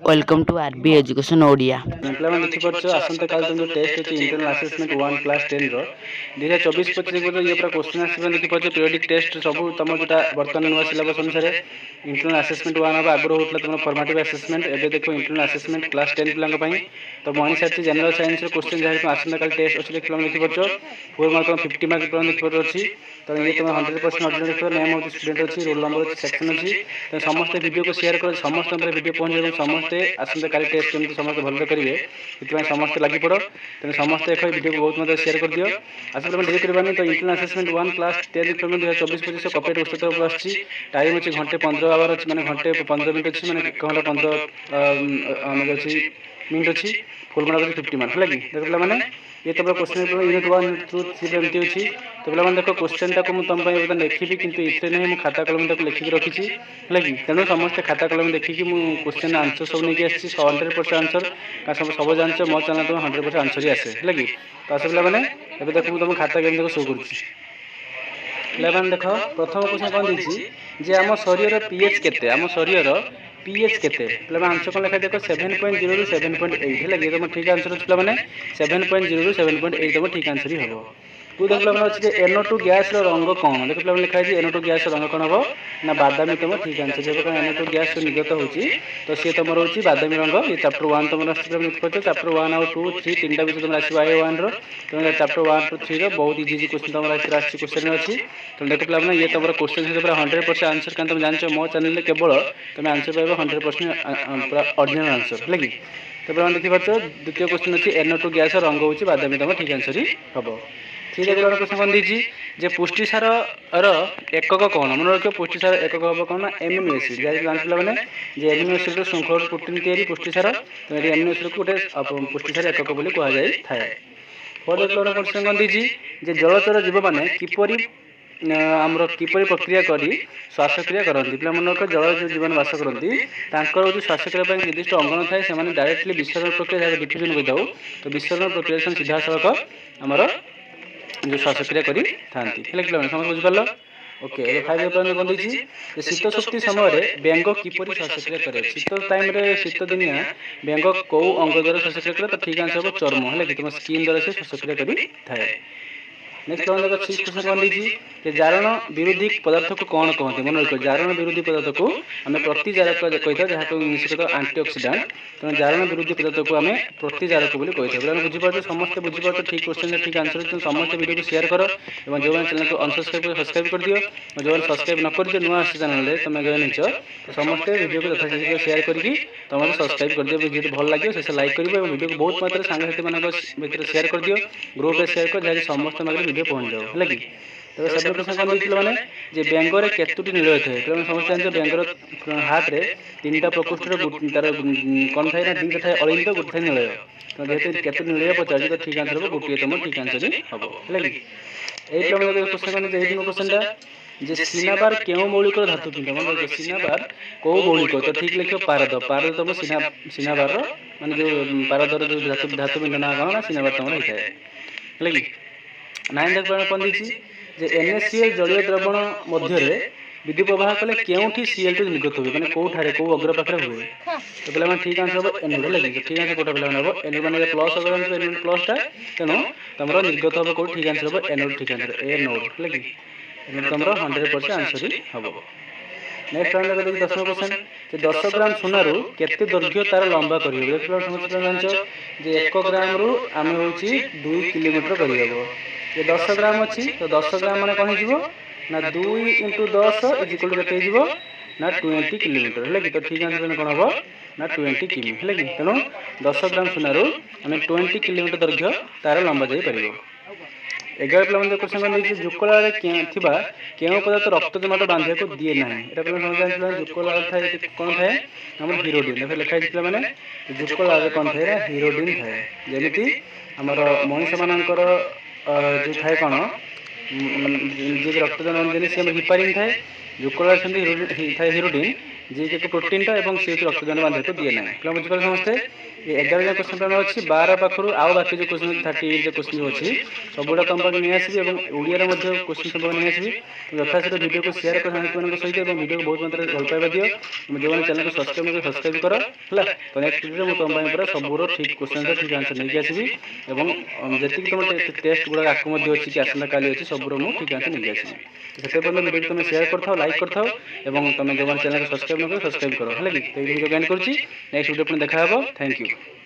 Welcome to RB education Odia. ପିଲାମାନେ ଦେଖିପାରୁଛ ଆସନ୍ତାକାଲି ତୁମ ଯେଉଁ ଟେଷ୍ଟ ଅଛି ଇଣ୍ଟରନାଲ ଆସେସମେଣ୍ଟ 1 କ୍ଲାସ୍ 10ର 2024-25 ଇଏ ପୁରା କୋଶ୍ଚିନ୍ ଆସିବ। ଦେଖିପାରୁଛ ପିରିୟଡ଼ିକ୍ ଟେଷ୍ଟ ସବୁ ତୁମ ଯେଉଁଟା ବର୍ତ୍ତମାନ ନୂଆ ସିଲାବସ୍ ଅନୁସାରେ ଇଣ୍ଟରନାଲ ଆସେସମେଣ୍ଟ 1 ହେବ। ଆଗରୁ ହେଉଥିଲା ତୁମର ଫର୍ମାଟିଭ୍ ଆସେସମେଣ୍ଟ, ଏବେ ଦେଖିବ ଇଣ୍ଟରନାଲ ଆସେସମେଣ୍ଟ କ୍ଲାସ୍ 10 ପିଲାଙ୍କ ପାଇଁ। ତ ମୁଁ ଆଣିସାରିଛି ଜେନେରାଲ ସାଇନ୍ସର କୋଶ୍ଚିନ୍ ଯାହା ତୁମ ଆସନ୍ତାକାଲି ଟେଷ୍ଟ ଅଛି। ଦେଖିପାରୁଛ 4 ମାର୍କ 50 ମାର୍କ ପିଲାମାନେ ଦେଖିପାରୁଛ ଅଛି। ତ ଇଏ ତୁମେ 100% ଅରିଜିନାଲ ଦେଖିବ। ନେମ୍ ଅଫ୍ ଦି ଷ୍ଟୁଡେଣ୍ଟ ଅଛି, ରୋଲ୍ ନମ୍ବର ଅଛି, ସେକ୍ସନ୍ ଅଛି। ତ ସମସ୍ତେ ଭିଡ଼ିଓକୁ ସେୟାର କର, ସମସ୍ତଙ୍କର ଭିଡ଼ିଓ ପହଞ୍ଚିବ ଏବଂ ସମସ୍ତେ ଆସନ୍ତାକାଲି ଟେଷ୍ଟ କେମିତି ସମସ୍ତେ ଭଲରେ କରିବେ ସେଥିପାଇଁ ସମସ୍ତେ ଲାଗିପଡ଼। ତେଣୁ ସମସ୍ତେ ଦେଖ ଭିଡ଼ିଓକୁ ବହୁତ ମାତ୍ରାରେ ସେୟାର କରିଦିଅ। ଆସିଲେ ଆମେ ଡେରି କରିବାନି। ତ ଇଣ୍ଟରନାଲ ଆସେସମେଣ୍ଟ 1 କ୍ଲାସ୍ 10 2024-25 କପିରେଟ୍ ଉତ୍ସବ ତରଫରୁ ଆସିଛି। ଟାଇମ୍ ଅଛି ଘଣ୍ଟେ 15 ଆୱାର ଅଛି, ମାନେ ଘଣ୍ଟେ 15 ମିନିଟ୍ ଅଛି, ମାନେ 1 ଘଣ୍ଟା 15 ଆମର ଅଛି ମିନିଟ୍ ଅଛି। ଫୁଲ୍ ମାର୍କ ଅଛି 50 ମାର୍କ, ହେଲା କି? ଦେଖ ପିଲାମାନେ ये तुम क्वेश्चन पेपर यूनिट 1 यूनिट 2 3 एमती अच्छी। तो पे देख क्वेश्चन टाक तुम लिखी कितु इतने नहीं मुझे खाता कलम लिखिकी रखी है कि तेणु समस्त खाता कलम देखिकी मुझे क्वेश्चन आंसर सब नहीं आसी 100% आंसर सब सब जानते मो चैनल तुम 100% आंसर ही आसे है कि। तो आस पे ଏବେ ଦେଖ ମୁଁ ତୁମ ଖାତା କେମିତି ଶୋ କରୁଛି। ପିଲାମାନେ ଦେଖ ପ୍ରଥମ କ୍ୱେଶ୍ଚନ୍ କ'ଣ ଦେଇଛି ଯେ ଆମ ଶରୀରର ପିଏଚ୍ କେତେ, ଆମ ଶରୀରର ପିଏଚ୍ କେତେ। ପିଲାମାନେ ଆନ୍ସର କ'ଣ ଲେଖା ଦେଖ 7.0 ରୁ 7.8 ହେଲା କି। ତୁମ ଠିକ୍ ଆନ୍ସର ଅଛି ପିଲାମାନେ 7.0 ରୁ 7.8 ତୁମ ଠିକ୍ ଆନ୍ସର ହିଁ ହେବ। ତୁ ଦେଖ ପିଲାମାନେ ଅଛି ଯେ NO2 ଗ୍ୟାସ୍ର ରଙ୍ଗ କ'ଣ। ଦେଖ ପିଲାମାନେ ଲେଖା ହେଇଛି NO2 ଗ୍ୟାସ୍ର ରଙ୍ଗ କ'ଣ ହେବ ନା ବାଦାମୀ ତୁମ ଠିକ୍ ଆନ୍ସର ହେବ। କାରଣ NO2 ଗ୍ୟାସ୍ ନିର୍ଗତ ହେଉଛି ତ ସିଏ ତୁମର ହେଉଛି ବାଦାମୀ ରଙ୍ଗ। ଏ ଚାପ୍ଟର 1 ତୁମର ଆସିଛି ପିଲାମାନେ ଦେଖିପାରୁଛ। ଚାପ୍ଟର 1 ଆଉ 2 3 ତିନିଟା ବିଷୟ ତୁମର ଆସିବ IA1ର। ତେଣୁ ଚାପ୍ଟର 1 ଟୁ 3ର ବହୁତ ଇଜି କ୍ୱେଶ୍ଚନ୍ ତୁମର ଆସିଛି କ୍ୱେଶ୍ଚନ୍ ଅଛି। ତେଣୁ ଦେଖ ପିଲାମାନେ ଇଏ ତୁମର କ୍ୱେଶ୍ଚନ୍ ସହିତ ପୁରା 100% ଆନ୍ସର। କାରଣ ତୁମେ ଜାଣିଛ ମୋ ଚ୍ୟାନେଲରେ କେବଳ ତୁମେ ଆନ୍ସର ପାଇବ 100% ପୁରା ଅରିଜିନାଲ ଆନ୍ସର ହେଲା କି। ତ ପିଲାମାନେ ଦେଖିପାରୁଛ ଦ୍ୱିତୀୟ କ୍ୱେଶ୍ଚନ୍ ଅଛି NO2 ଗ୍ୟାସ୍ର ରଙ୍ଗ ହେଉଛି ବାଦାମୀ ତୁମ ଠିକ୍ ଆନ୍ସର ହିଁ ହେବ। ଠିକ୍ ଅଛି ପିଲାମାନେ କ୍ୱେଶ୍ଚନ୍ କ'ଣ ଦେଇଛି ଯେ ପୁଷ୍ଟିସାରର ଏକକ କ'ଣ। ମନେ ରଖିବ ପୁଷ୍ଟିସାର ଏକକ ହେବ କ'ଣ ନା ଏମିନୋ ଏସିଡ୍। ଯାହା ଜାଣିଛ ପିଲାମାନେ ଯେ ଏମିନୋ ଏସିଡ୍ର ଶୃଙ୍ଖଳରୁ ପ୍ରୋଟିନ୍ ତିଆରି ପୁଷ୍ଟିସାର। ତେଣୁ ଏଠି ଏମିନୋ ଏସିଡ୍କୁ ଗୋଟେ ପୁଷ୍ଟିସାର ଏକକ ବୋଲି କୁହାଯାଇଥାଏ। ଫୋର୍ଥ କ୍ୱେଶ୍ଚନ୍ କ'ଣ ଦେଇଛି ଯେ ଜଳଚର ଜୀବମାନେ କିପରି ଆମର କିପରି ପ୍ରକ୍ରିୟା କରି ଶ୍ୱାସକ୍ରିୟା କରନ୍ତି। ପିଲାମାନଙ୍କ ଜଳଜ ଜୀବନ ବାସ କରନ୍ତି ତାଙ୍କର ହେଉଛି ଶ୍ୱାସକ୍ରିୟା ପାଇଁ ନିର୍ଦ୍ଦିଷ୍ଟ ଅଙ୍ଗ ନଥାଏ। ସେମାନେ ଡାଇରେକ୍ଟଲି ବିସର୍ଜନ ପ୍ରକ୍ରିୟା ଯାହାକୁ ଡିଫ୍ୟୁଜନ୍ କହିଥାଉ। ତ ବିସର୍ଜନ ପ୍ରକ୍ରିୟା ସେମାନେ ସିଧାସଳଖ ଆମର ଯେଉଁ ଶ୍ୱାସକ୍ରିୟା କରିଥାନ୍ତି ହେଲା କି ପିଲାମାନେ ସମସ୍ତେ ବୁଝିପାରିଲ। ଓକେ ଏବେ 5 କ'ଣ ଦେଇଛି ଯେ ଶୀତ ଶକ୍ତି ସମୟରେ ବେଙ୍ଗ କିପରି ଶ୍ୱାସକ୍ରିୟା କରେ। ଶୀତ ଟାଇମ୍ରେ ଶୀତ ଦିନିଆ ବେଙ୍ଗ କେଉଁ ଅଙ୍ଗ ଦ୍ୱାରା ଶ୍ୱାସକ୍ରିୟା କରେ। ତ ଠିକ୍ ଆନ୍ସର ହେବ ଚର୍ମ ହେଲା କି। ତୁମ ସ୍କିନ୍ ଦ୍ୱାରା ସେ ଶ୍ୱାସକ୍ରିୟା କରିଥାଏ। ନେକ୍ସଟ କ'ଣ ଦେଖ 6 କ୍ୱେଶ୍ଚନ୍ କ'ଣ ଦେଇଛି ଯେ ଜାରଣ ବିରୋଧୀ ପଦାର୍ଥକୁ କ'ଣ କହନ୍ତି। ମନେ ରଖିବ ଜାରଣ ବିରୋଧୀ ପଦାର୍ଥକୁ ଆମେ ପ୍ରତିଜାରକ କହିଥାଉ, ଯାହାକୁ ଇଂଲିଶରେ କହିଥାଉ ଆଣ୍ଟିଅକ୍ସିଡାଣ୍ଟ। ତେଣୁ ଜାରଣ ବିରୋଧୀ ପଦାର୍ଥକୁ ଆମେ ପ୍ରତିଜାରକ ବୋଲି କହିଥାଉ। ପିଲାମାନେ ବୁଝିପାରୁଛ, ସମସ୍ତେ ବୁଝିପାରୁଛ ଠିକ୍ କ୍ୱେଶ୍ଚନ୍ ଠିକ୍ ଆନ୍ସର। ତେଣୁ ସମସ୍ତେ ଭିଡ଼ିଓକୁ ସେୟାର କର ଏବଂ ଯେଉଁମାନେ ଚ୍ୟାନେଲକୁ ଅନସବସ୍କ୍ରାଇବ୍ ସବସ୍କ୍ରାଇବ୍ କରିଦିଅ। ଯେଉଁମାନେ ସବସ୍କ୍ରାଇବ୍ ନ କରିଛ ନୂଆ ଆସିଛି ଚ୍ୟାନେଲରେ ତୁମେ ଜଏନ୍ ହେଇଛ ତ ସମସ୍ତେ ଭିଡ଼ିଓକୁ ଯଥାଶୀଘ୍ର ସେୟାର କରିକି ତୁମେ ସବସ୍କ୍ରାଇବ୍ କରିଦିଅ। ଭିଡ଼ିଓ ଭଲ ଲାଗିବ ଶେଷ ଲାଇକ୍ କରିବ ଏବଂ ଭିଡ଼ିଓକୁ ବହୁତ ମାତ୍ରାରେ ସାଙ୍ଗସାଥିମାନଙ୍କ ଭିତରେ ସେୟାର କରିଦିଅ, ଗ୍ରୁପ୍ରେ ସେୟାର କର ଯାହାକି ସମସ୍ତ ପାଖରେ ଭିଡ଼ିଓ ପହଞ୍ଚିଯାଉ ହେଲା କି। ତେବେ ସେଭେନ୍ କ୍ୱେଶ୍ଚନ୍ କ'ଣ ଦେଇଥିଲେ ମାନେ ଯେ ବେଙ୍ଗରେ କେତୋଟି ନିଳୟ ଥାଏ। ତେଣୁ ସମସ୍ତେ ଜାଣିଛ ବେଙ୍ଗର ହାର୍ଟରେ 3ଟା ପ୍ରକୋଷ୍ଠରେ ତାର କ'ଣ ଥାଏ ନା 2ଟା ଥାଏ ଅଳିନ୍ଦ, ଗୋଟେ ଥାଏ ନିଳୟ। ତ ଯେହେତୁ କେତୋଟି ନିଳୟ ପଚାରୁଛି ତ ଠିକ୍ ଆନ୍ସର ହେବ ଗୋଟିଏ ତୁମ ଠିକ୍ ଆନ୍ସର ହିଁ ହେବ ହେଲା କି। ଏଇ ପିଲାମାନଙ୍କ କ୍ୱେଶ୍ଚନ୍ କ'ଣ ଦେଇଛି। ଏଇ ଦିନ କ୍ୱେଶ୍ଚନ୍ଟା ଯେ ସିନାବାର କେଉଁ ମୌଳିକର ଧାତୁ ପିଣ୍ଡ। ମନେ ରଖିବ ସିନାବାର କେଉଁ ମୌଳିକ। ତ ଠିକ୍ ଲେଖିବ ପାରଦ। ପାରଦ ତୁମ ସିନାବାରର ମାନେ ଯେଉଁ ପାରଦର ଯେଉଁ ଧାତୁ ପିଣ୍ଡ ନାଁ କ'ଣ ନା ସିନାବାର ତୁମର ହେଇଥାଏ ହେଲା କି। 9 କ'ଣ ଦେଇଛି ଯେ NaCl ଜଳୀୟ ଦ୍ରବଣ ମଧ୍ୟରେ ବିଦ୍ୟୁତ୍ ପ୍ରବାହ କଲେ କେଉଁଠି Cl2 ନିର୍ଗତ ହୁଏ, ମାନେ କେଉଁଠାରେ କେଉଁ ଅଗ୍ର ପାଖରେ ହୁଏ। ତ ପିଲାମାନେ ଠିକ୍ ଆନ୍ସର ହେବ ଏନୋଡ୍ ହେଲା କି। ଠିକ୍ ଆନ୍ସର କେଉଁଟା ପିଲାମାନେ ହେବ ଏନୋଡ୍, ମାନେ ପ୍ଲସ୍ ଅଗ୍ର ଏନୋଡ୍ ପ୍ଲସ୍ଟା। ତେଣୁ ତୁମର ନିର୍ଗତ ହେବ କେଉଁଠି ଠିକ୍ ଆନ୍ସର ହେବ ଏନୋଡ୍ ଠିକ୍ ଆନ୍ସର ଏନୋଡ୍ ହେଲା କି। ଏନୋଡ୍ ତୁମର 100% ଆନ୍ସର ହିଁ ହେବ। ନେକ୍ସଟ ଆମେ ଦେଖି 10 କ୍ୱେଶ୍ଚନ୍ ଯେ 10 ଗ୍ରାମ ସୁନାରୁ କେତେ ଦୈର୍ଘ୍ୟ ତାର ଲମ୍ବା କରିହେବ। ସମସ୍ତେ ଜାଣିଛ ଯେ 1 ଗ୍ରାମରୁ ଆମେ ହେଉଛି 2 କିଲୋମିଟର କରିହେବ। ଯେ 10 ଗ୍ରାମ ଅଛି ତ 10 ଗ୍ରାମ ମାନେ କ'ଣ ହେଇଯିବ ନା 2 × 10 ଇଜିକାଲ୍ ଟୁ କେତେ ହେଇଯିବ ନା 20 କିଲୋମିଟର ହେଲା କି। ତ ଠିକ୍ ଆନ୍ସର କ'ଣ ହେବ ନା 20 କିମି ହେଲା କି। ତେଣୁ 10 ଗ୍ରାମ ସୁନାରୁ ଆମେ 20 କିଲୋମିଟର ଦୈର୍ଘ୍ୟ ତାର ଲମ୍ବା ଯାଇପାରିବ। 11 ପିଲାମାନେ କ୍ୱେଶ୍ଚନ୍ କ'ଣ ଦେଇଛି ଯୁକଳାରେ ଥିବା କେଉଁ ପଦାର୍ଥ ରକ୍ତ ଜମାଟ ବାନ୍ଧିବାକୁ ଦିଏ ନାହିଁ। ଏଇଟା ପିଲାମାନେ ଜାଣିଥିଲେ ଯୁକଳାରେ ଥାଏ କ'ଣ ଥାଏ ଆମର ହିରୋଡିନ୍। ଏବେ ଲେଖା ହେଇଛି ପିଲାମାନେ ଯୁକଳାରେ କ'ଣ ଥାଏ ନା ହିରୋଡିନ୍ ଥାଏ। ଯେମିତି ଆମର ମଣିଷମାନଙ୍କର ଯେଉଁ ଥାଏ କ'ଣ ଯିଏକି ରକ୍ତ ଜମାଟ ଦିଏନି ସେ ଆମର ହିପାରିନ୍ ଥାଏ। ଯୁକଳାରେ ସେମିତି ଥାଏ ହିରୋଡିନ୍। ଯିଏକି ଏକ ପ୍ରୋଟିନ୍ଟା ଏବଂ ସେ ହେଉଛି ରକ୍ତଦାନ ବାନ୍ଧକୁ ଦିଏ ନାହିଁ। ପିଲା ବୁଝିପାରିଲେ ସମସ୍ତେ? ଏ 11 ଯାକ କ୍ୱେଶ୍ଚନ୍ ପ୍ଲାନ୍ ଅଛି। 12 ପାଖରୁ ଆଉ ବାକି ଯେଉଁ କ୍ୱେଶ୍ଚନ୍ 38 ଯେଉଁ କ୍ୱେଶ୍ଚନ୍ ଅଛି ସବୁଗୁଡ଼ା ତୁମ ପାଖକୁ ନେଇ ଆସିବି ଏବଂ ଓଡ଼ିଆରେ ମଧ୍ୟ କ୍ୱେଶ୍ଚନ୍ ସବୁ ନେଇ ଆସିବି। ଯଥାଶୀଘ୍ର ଭିଡ଼ିଓକୁ ସେୟାର କର ସାଙ୍ଗମାନଙ୍କ ସହିତ ଏବଂ ଭିଡ଼ିଓକୁ ବହୁତ ମାତ୍ରାରେ ଭଲ ପାଇବା ଦିଅ। ଯେଉଁମାନେ ଚ୍ୟାନେଲକୁ ସବସ୍କ୍ରାଇବ୍ କର ହେଲା। ତ ନେକ୍ସଟ ଭିଡ଼ିଓରେ ମୁଁ ତୁମ ପାଇଁ ପୁରା ସବୁର ଠିକ୍ କ୍ୱେଶ୍ଚନ୍ର ଠିକ୍ ଆନ୍ସର୍ ନେଇକି ଆସିବି ଏବଂ ଯେତିକି ତୁମ ଟେଷ୍ଟ ଗୁଡ଼ାକ ଆଗକୁ ମଧ୍ୟ ଅଛି କି ଆସନ୍ତା କାଲି ଅଛି ସବୁର ମୁଁ ଠିକ୍ ଆନ୍ସର୍ ନେଇକି ଆସିବି। ସେଥିପାଇଁ ପର୍ଯ୍ୟନ୍ତ ଭିଡ଼ିଓକୁ ତୁମେ ସେୟାର କରିଥାଅ, ଲାଇକ୍ କରିଥାଅ ଏବଂ ତୁମେ ଯେଉଁମାନେ ଚ୍ୟାନେଲକୁ ସବସ୍କ୍ରାଇବ୍ ନ କର ସବସ୍କ୍ରାଇବ୍ କର ହେଲା କି। ତ ଏଇ ଭିଡ଼ିଓ ଏଣ୍ଡ କରୁଛି। ନେକ୍ସଟ ଭିଡ଼ିଓ ପୁଣି ଦେଖା ହେବ। Thank you.